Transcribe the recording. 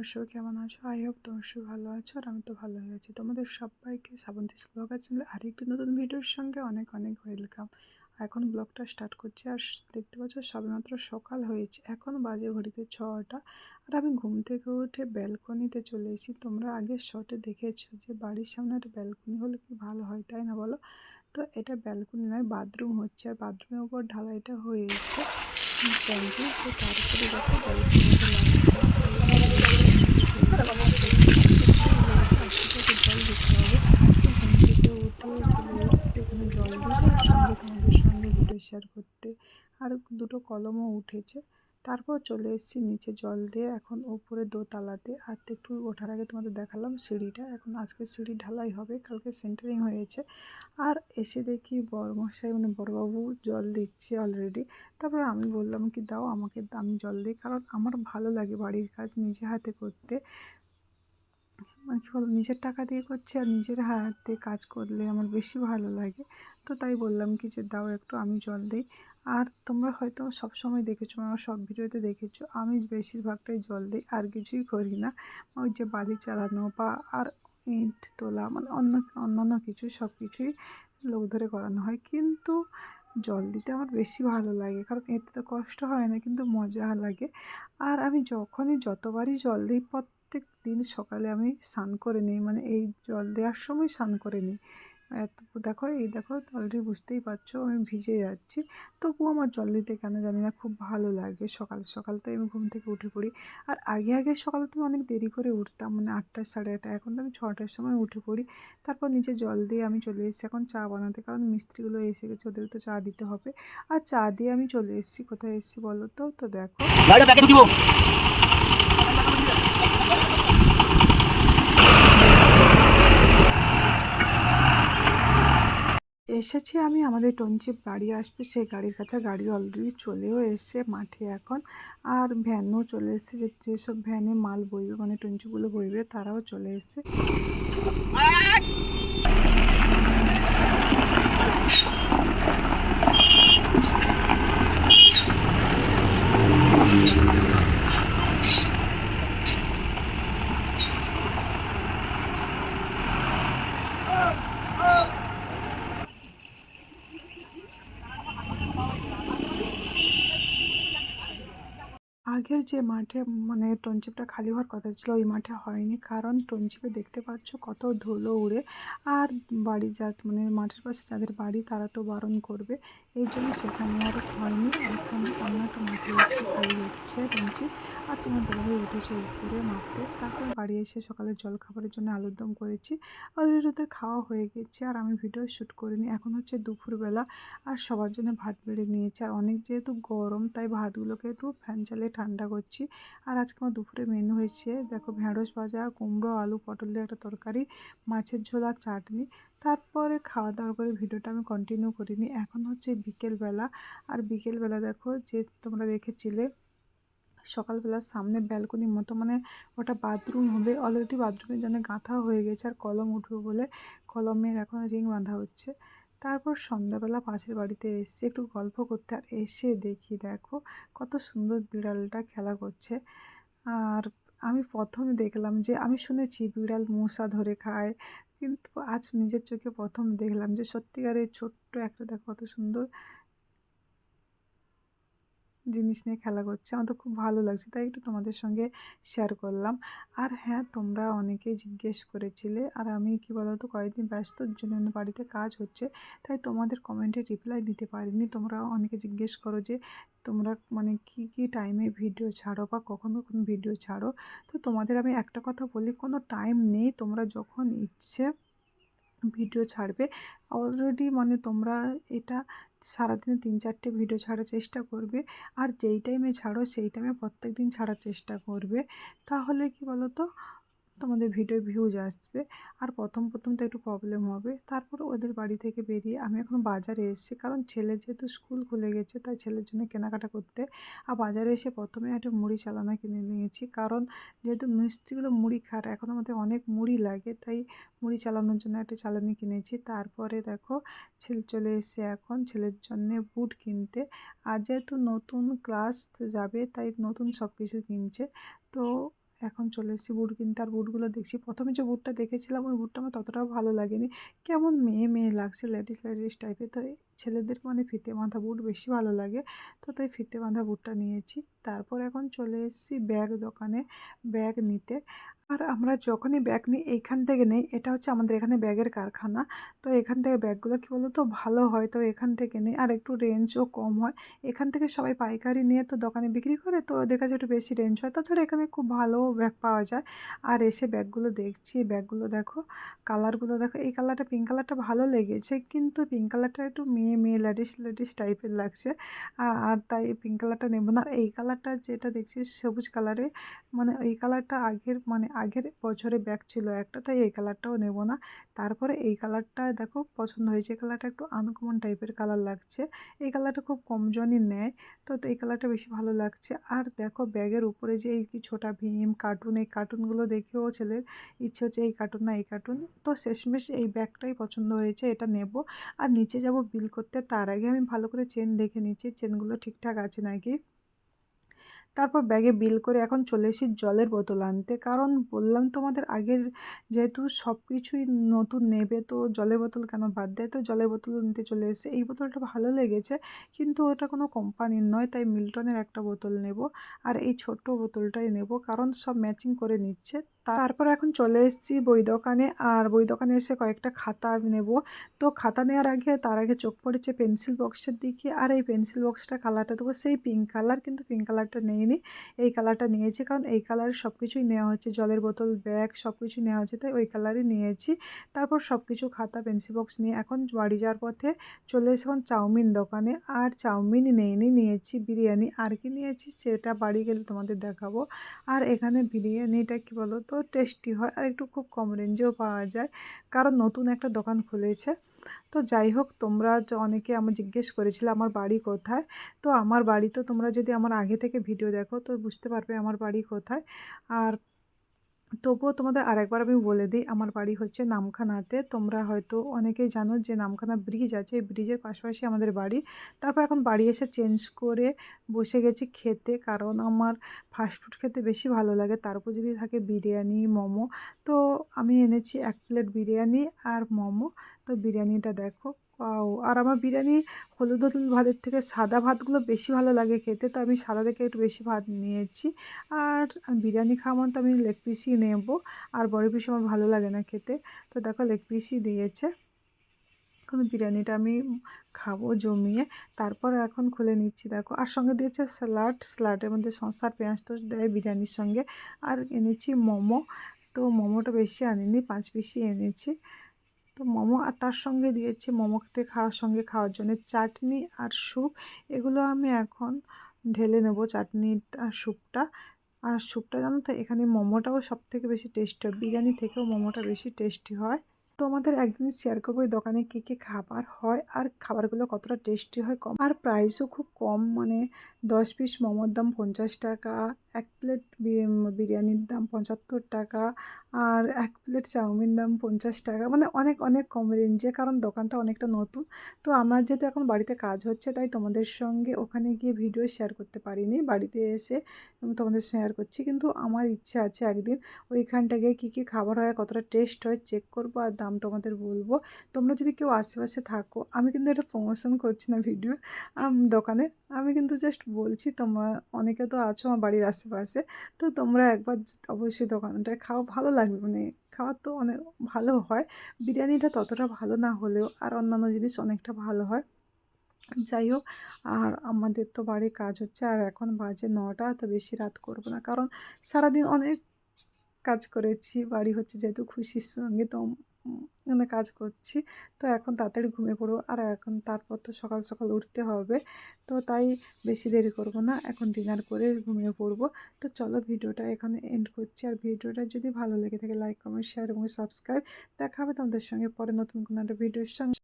তোমরা সবাই কেমন আছো? আই হোপ তোমরা সবাই ভালো আছো, আর আমি তো ভালোই আছি। তোমাদের সবাইকে শ্রাবন্তী ব্লগার চ্যানেলে আরেকটি নতুন ভিডিওর সঙ্গে অনেক অনেক ওয়েলকাম। এখন ব্লগটা স্টার্ট করছি। আর দেখতে পাচ্ছ সবেমাত্র সকাল হয়েছে, এখন বাজে ঘড়িতে 6টা। আর আমি ঘুম থেকে উঠে ব্যালকনিতে চলে এসেছি। তোমরা আগের শটে দেখেছো যে বাড়ির সামনে একটা ব্যালকনি হলে কি ভালো হয়, তাই না বলো? তো এটা ব্যালকনি নয়, বাথরুম হচ্ছে। আর বাথরুমের উপর ঢালাইটা হয়েছে ট্যাঙ্কি। তো তারপরে দেখো ব্যালকনিতে জল দিতে হবে। তো ঘুম থেকে উঠে চলে এসেছি এখানে জল দিতে, আর সঙ্গে তোমাদের সঙ্গে ভিডিও শেয়ার করতে। আর দুটো কলমও উঠেছে। তারপর চলে এসেছি নিচে জল দিয়ে, এখন ওপরে দোতলাতে। আর একটু ওঠার আগে তোমাদের দেখালাম সিঁড়িটা। এখন আজকে সিঁড়ি ঢালাই হবে, কালকে সেন্টারিং হয়েছে। আর এসে দেখি বড়মশাই মানে বড়বাবু জল দিচ্ছে অলরেডি। তারপর আমি বললাম কি দাও আমাকে, আমি জল দিই, কারণ আমার ভালো লাগে বাড়ির কাজ নিজে হাতে করতে। মানে কী বলো, নিজের টাকা দিয়ে করছি আর নিজের হাতে কাজ করলে আমার বেশি ভালো লাগে। তো তাই বললাম কি যে দাও একটু, আমি জল দিই। আর তোমরা হয়তো সব সময় দেখেছো, আমার সব ভিডিওতে দেখেছো, আমি বেশিরভাগটাই জল দিই, আর কিছুই করি না। ওই যে বালি চালানো বা আর ইট তোলা, মানে অন্যান্য কিছু সব কিছুই লোক ধরে করানো হয়, কিন্তু জল দিতে আমার বেশি ভালো লাগে, কারণ এতে তো কষ্ট হয় না, কিন্তু মজা লাগে। আর আমি যতবারই জল দিই, প্রত্যেক দিন সকালে আমি স্নান করে নিই, মানে এই জল দেওয়ার সময় স্নান করে নিই। এত দেখো, এই দেখো অলরেডি বুঝতেই পারছো আমি ভিজে যাচ্ছি। তবুও আমার জল দিতে কেন জানি না খুব ভালো লাগে। সকাল সকাল তো আমি ঘুম থেকে উঠে পড়ি। আর আগে সকালে তো অনেক দেরি করে উঠতাম, মানে 8টা 8:30। এখন তো আমি 6টার সময় উঠে পড়ি। তারপর নিচে জল দিয়ে আমি চলে এসেছি এখন চা বানাতে, কারণ মিস্ত্রিগুলো এসে গেছে, ওদের তো চা দিতে হবে। আর চা দিয়ে আমি চলে এসেছি, কোথায় এসেছি বলো তো? তো দেখো এসেছি আমি, আমাদের টঞ্চিপ গাড়ি আসবে, সেই গাড়ির কাছে। গাড়ি অলরেডি চলেও এসে মাঠে এখন। আর ভ্যানও চলে এসছে, যেসব ভ্যানে মাল বইবে, মানে টঞ্চিপগুলো বইবে, তারাও চলে এসছে। আগের যে মাঠে মানে টঞ্চিপটা খালি হওয়ার কথা ছিল, ওই মাঠে হয়নি, কারণ টঞ্চিপে দেখতে পাচ্ছ কত ধুলো উড়ে। আর বাড়ি মানে মাঠের পাশে যাদের বাড়ি তারা তো বারণ করবে, এই জন্য সেখানে আর হয়নি। এখন অন্য একটা মাঠে এসে খালি হচ্ছে টঞ্চিপ। আর তোমার দাদাভাই উঠেছে উপরে মাপতে। তারপর বাড়ি এসে সকালে জল খাবারের জন্য আলুর দম করেছি। অলরেডি ওদের খাওয়া হয়ে গেছে, আর আমি ভিডিও শ্যুট করিনি। এখন হচ্ছে দুপুরবেলা, আর সবার জন্য ভাত বেড়ে নিয়েছি। আর অনেক যেহেতু গরম, তাই ভাতগুলোকে একটু ফ্যান চালিয়ে ঠান্ডা করছি। আর আজকে আমার দুপুরে মেনু হয়েছে দেখো, ঢেঁড়স ভাজা, কুমড়ো, আলু, পটল দিয়ে একটা তরকারি, মাছের ঝোল আর চাটনি। তারপরে খাওয়া দাওয়া করে ভিডিওটা আমি কন্টিনিউ করিনি। এখন হচ্ছে বিকেলবেলা। আর বিকেলবেলা দেখো, যে তোমরা দেখেছিলে সকালবেলা সামনে ব্যালকনির মতো, মানে ওটা বাথরুম হবে। অলরেডি বাথরুমের জন্য গাঁথা হয়ে গেছে, আর কলম উঠবে বলে কলমের এখন রিং বাঁধা হচ্ছে। তারপর সন্ধ্যাবেলা পাশের বাড়িতে এসে একটু গল্প করতে, আর এসে দেখি দেখো কত সুন্দর বিড়ালটা খেলা করছে। আর আমি প্রথম দেখলাম, যে আমি শুনেছি বিড়াল মশা ধরে খায়, কিন্তু আজ নিজের চোখে প্রথম দেখলাম যে সত্যিকারের ছোট্ট একটা, দেখো কত সুন্দর জিনিস নিয়ে খেলা করছে। আমার তো খুব ভালো লাগছে, তাই একটু তোমাদের সঙ্গে শেয়ার করলাম। আর হ্যাঁ, তোমরা অনেকেই জিজ্ঞেস করেছিলে, আর আমি কি বলতো কয়েকদিন ব্যস্তর জন্য বাড়িতে কাজ হচ্ছে, তাই তোমাদের কমেন্টে রিপ্লাই দিতে পারিনি। তোমরা অনেকে জিজ্ঞেস করো যে তোমরা মানে কি টাইমে ভিডিও ছাড়ো, বা কখন ভিডিও ছাড়ো। তো তোমাদের আমি একটা কথা বলি, কোনো টাইম নেই, তোমরা যখন ইচ্ছে ভিডিও ছাড়বে। অলরেডি মানে তোমরা এটা সারাদিনে 3-4টে ভিডিও ছাড়ার চেষ্টা করবে। আর যেই টাইমে ছাড়ো সেই টাইমে প্রত্যেক দিন ছাড়ার চেষ্টা করবে, তাহলে কি বলো তো তোমাদের ভিডিও ভিউজ আসবে। আর প্রথম তো একটু প্রবলেম হবে। তারপর ওদের বাড়ি থেকে বেরিয়ে আমি এখন বাজারে এসেছি, কারণ ছেলের যেহেতু স্কুল খুলে গেছে, তাই ছেলের জন্য কেনাকাটা করতে। আর বাজারে এসে প্রথমে একটা মুড়ি চালানা কিনে নিয়েছি, কারণ যেহেতু মিষ্টিগুলো মুড়ি খায়, এখন আমাদের অনেক মুড়ি লাগে, তাই মুড়ি চালানোর জন্য একটা চালানি কিনেছি। তারপরে দেখো ছেলে চলে এসেছে এখন ছেলের জন্যে বুট কিনতে। আর যেহেতু নতুন ক্লাস যাবে, তাই নতুন সব কিছু কিনছে। তো এখন চলে এসেছি বুট কিনতে। আর বুটগুলো দেখছি, প্রথমে যে বুটটা দেখেছিলাম ওই বুটটা আমার ততটাও ভালো লাগেনি, কেমন মেয়ে মেয়ে লাগছে, লেডিস লেডিস টাইপের। তো ছেলেদের মানে ফিতে বাঁধা বুট বেশি ভালো লাগে, তো তাই ফিতে বাঁধা বুটটা নিয়েছি। তারপর এখন চলে এসেছি ব্যাগ দোকানে ব্যাগ নিতে। আর আমরা যখনই ব্যাগ নিই এইখান থেকে নেই, এটা হচ্ছে আমাদের এখানে ব্যাগের কারখানা। তো এখান থেকে ব্যাগগুলো কী বলো তো ভালো হয়, তো এখান থেকে নিই। আর একটু রেঞ্জও কম হয়। এখান থেকে সবাই পাইকারি নিয়ে তো দোকানে বিক্রি করে, তো ওদের কাছে একটু বেশি রেঞ্জ হয়। তাছাড়া এখানে খুব ভালো ব্যাগ পাওয়া যায়। আর এসে ব্যাগগুলো দেখছি, ব্যাগগুলো দেখো, কালারগুলো দেখো। এই কালারটা, পিঙ্ক কালারটা ভালো লেগেছে, কিন্তু পিঙ্ক কালারটা একটু মেয়ে মেয়ে লেডিস লেডিস টাইপের লাগছে। আর তাই পিঙ্ক কালারটা নেব না। আর এই কালারটা যেটা দেখছি সবুজ কালারে, মানে এই কালারটা আগের বছরে ব্যাগ ছিল একটা, তাই এই কালারটাও নেব না। তারপরে এই কালারটা দেখো পছন্দ হয়েছে। এই কালারটা একটু আনকমন টাইপের কালার লাগছে। এই কালারটা খুব কম জনই নেয়, তো এই কালারটা বেশি ভালো লাগছে। আর দেখো ব্যাগের উপরে যে এই কি ছোটা ভীম কার্টুন, এই কার্টুনগুলো দেখেও ছেলের ইচ্ছে হচ্ছে এই কার্টুন না এই কার্টুন। তো শেষমেশ এই ব্যাগটাই পছন্দ হয়েছে, এটা নেব। আর নিচে যাব বিল করতে, তার আগে আমি ভালো করে চেন দেখে নিচ্ছি চেনগুলো ঠিকঠাক আছে নাকি। তারপর ব্যাগে বিল করে এখন চলে এসেছি জলের বোতল আনতে, কারণ বললাম তোমাদের আগের, যেহেতু সব কিছুই নতুন নেবে তো জলের বোতল কেন বাদ দেয়। তো জলের বোতল নিতে চলে এসেছে। এই বোতলটা ভালো লেগেছে, কিন্তু ওটা কোনো কোম্পানির নয়, তাই মিল্টনের একটা বোতল নেব। আর এই ছোট্ট বোতলটাই নেব, কারণ সব ম্যাচিং করে নিচ্ছে। তারপর এখন চলে এসেছি বই দোকানে। আর বই দোকানে এসে কয়েকটা খাতা নেব। তো খাতা নেওয়ার আগে, তার আগে চোখ পড়েছে পেন্সিল বক্সের দিকে। আর এই পেন্সিল বক্সটা কালারটা দেবো সেই পিঙ্ক কালার, কিন্তু পিঙ্ক কালারটা নেইনি, এই কালারটা নিয়েছি। কারণ এই কালারের সব কিছুই নেওয়া হচ্ছে, জলের বোতল ব্যাগ সব কিছু নেওয়া হচ্ছে, তাই ওই কালারই নিয়েছি। তারপর সব কিছু খাতা পেন্সিল বক্স নিয়ে এখন বাড়ি যাওয়ার পথে চলে এসে এখন চাউমিন দোকানে। আর চাউমিন নেইনি, নিয়েছি বিরিয়ানি। আর কি নিয়েছি সেটা বাড়ি গেলে তোমাদের দেখাবো। আর এখানে বিরিয়ানিটা কী বলো তো টেস্টি হয়, আর একটু খুব কম রেঞ্জেও পাওয়া যায়, কারণ নতুন একটা দোকান খুলেছে। তো যাই হোক, তোমরা অনেকে আমার জিজ্ঞেস করেছিলে আমার বাড়ি কোথায়। তো আমার বাড়ি, তো তোমরা যদি আমার আগে থেকে ভিডিও দেখো তো বুঝতে পারবে আমার বাড়ি কোথায়। আর তবুও তোমাদের আরেকবার আমি বলে দিই, আমার বাড়ি হচ্ছে নামখানাতে। তোমরা হয়তো অনেকেই জানো যে নামখানা ব্রিজ আছে, এই ব্রিজের পাশাপাশি আমাদের বাড়ি। তারপর এখন বাড়ি এসে চেঞ্জ করে বসে গেছি খেতে, কারণ আমার ফাস্টফুড খেতে বেশি ভালো লাগে। তারপর যদি থাকে বিরিয়ানি মোমো, তো আমি এনেছি 1 প্লেট বিরিয়ানি আর মোমো। তো বিরিয়ানিটা দেখো, ওয়াও! আর আমার বিরিয়ানি হলুদ হলুদ ভাতের থেকে সাদা ভাতগুলো বেশি ভালো লাগে খেতে, তো আমি সাদা থেকে একটু বেশি ভাত নিয়েছি। আর বিরিয়ানি খাওয়া মানে তো আমি লেগ পিসই নেব, আর বড় পিস আমার ভালো লাগে না খেতে। তো দেখো লেগ পিসই দিয়েছে। এখন বিরিয়ানিটা আমি খাবো জমিয়ে। তারপর এখন খুলে নিচ্ছি দেখো, আর সঙ্গে দিয়েছে স্যালাড, স্যালাডের মধ্যে শসা আর পেঁয়াজ তো দেয় বিরিয়ানির সঙ্গে। আর এনেছি মোমো, তো মোমোটা বেশি আনিনি, 5 পিসই এনেছি। তো মোমো, আর তার সঙ্গে দিয়েছে মোমোতে খাওয়ার জন্য চাটনি আর স্যুপ। এগুলো আমি এখন ঢেলে নেব, চাটনি আর স্যুপটা। আর স্যুপটা জানো তো, এখানে মোমোটাও সবথেকে বেশি টেস্টি হয়, বিরিয়ানি থেকেও মোমোটা বেশি টেস্টি হয়। তোমাদের একদিন শেয়ার করবো এই দোকানে কী কী খাবার হয়, আর খাবারগুলো কতটা টেস্টি হয়, কম আর প্রাইসও খুব কম। মানে 10 পিস মোমোর দাম 50 টাকা, 1 প্লেট বিরিয়ানির দাম 75 টাকা, আর 1 প্লেট চাউমিন দাম 50 টাকা। মানে অনেক অনেক কম রেঞ্জে, কারণ দোকানটা অনেকটা নতুন। তো আমার যেহেতু এখন বাড়িতে কাজ হচ্ছে, তাই তোমাদের সঙ্গে ওখানে গিয়ে ভিডিও শেয়ার করতে পারিনি। বাড়িতে এসে আমি তোমাদের শেয়ার করছি, কিন্তু আমার ইচ্ছে আছে একদিন ওইখানটা গিয়ে কী কী খাবার হয়, কতটা টেস্ট হয় চেক করবো, আর দাম তোমাদের বলবো। তোমরা যদি কেউ আশেপাশে থাকো, আমি কিন্তু এটা প্রমোশন করছি না ভিডিও দোকানে, আমি কিন্তু জাস্ট বলছি। তোমরা অনেকে তো আছো আমার বাড়ির আশেপাশে, তো তোমরা একবার অবশ্যই দোকানটায় খাও, ভালো লাগবে। মানে খাওয়া তো অনেক ভালো হয়, বিরিয়ানিটা ততটা ভালো না হলেও আর অন্যান্য জিনিস অনেকটা ভালো হয়। যাই হোক, আর আমাদের তো বাড়ির কাজ হচ্ছে, আর এখন বাজে 9টা, তো বেশি রাত করবো না, কারণ সারাদিন অনেক কাজ করেছি। বাড়ি হচ্ছে যেহেতু খুশির সঙ্গে, তো মানে কাজ করছি। তো এখন তাড়াতাড়ি ঘুমিয়ে পড়বো, আর এখন তারপর তো সকাল সকাল উঠতে হবে। তো তাই বেশি দেরি করব না, এখন ডিনার করে ঘুমিয়ে পড়বো। তো চলো ভিডিওটা এখানে এন্ড করছি। আর ভিডিওটা যদি ভালো লেগে থাকে লাইক কমেন্ট শেয়ার এবং সাবস্ক্রাইব। দেখা হবে তোমাদের সঙ্গে পরে নতুন কোনো একটা ভিডিওর সঙ্গে।